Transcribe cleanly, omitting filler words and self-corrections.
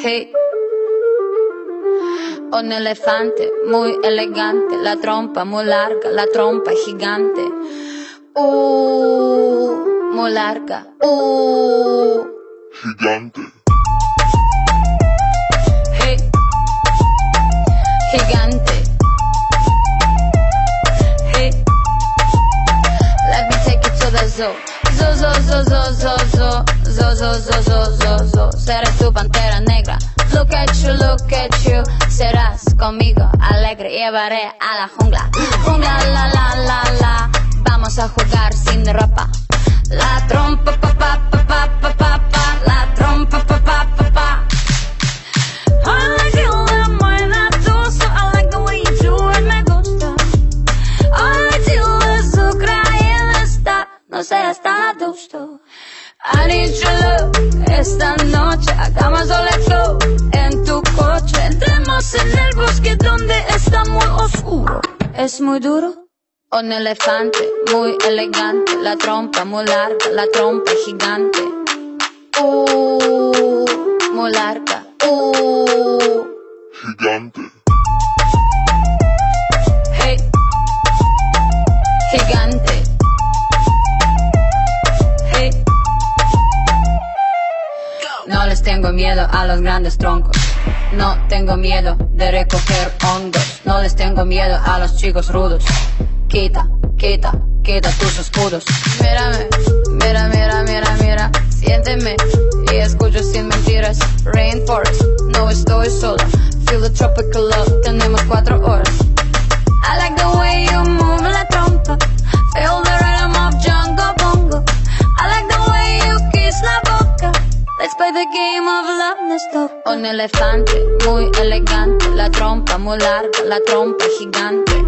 Hey, un elefante muy elegante, la trompa muy larga, la trompa gigante. Muy larga. Gigante. Hey, gigante. Hey, let me take you to the zoo. Zoo, zoo, zoo, zoo, zoo, zoo, zoo, zoo, zoo, zoo, zoo, zoo. Seré tu pantera negra. Look at you, serás conmigo alegre, llevaré a la jungla. Jungla, la, la, la, la, vamos a jugar sin ropa. La trompa, pa, pa, pa, pa, pa, pa, pa, la trompa, pa, pa, pa, pa. I like you little more than I do, so I like the way you do it, me gusta. I like you azúcar y el está, no seas tan adusto. I need your love, esta noche hagamos ole flow en tu coche, entremos en el bosque donde está muy oscuro. ¿Es muy duro? Un elefante muy elegante, la trompa muy larga, la trompa gigante. Muy larga. Gigante. Hey, gigante. Hey. No les tengo miedo a los grandes troncos. No tengo miedo de recoger hongos. No les tengo miedo a los chicos rudos. Quita, quita, quita tus escudos. Mírame, mira, mira, mira, mira. Siénteme y escucho sin mentiras. Rainforest, no estoy sola. Feel the tropical love, tenemos 4 horas. I like the way you move la trompa. Feel the rhythm of Jungle Bongo. I like the way you kiss la boca. Let's play the game of love, let's go. Un elefante muy elegante, la trompa muy larga, la trompa gigante.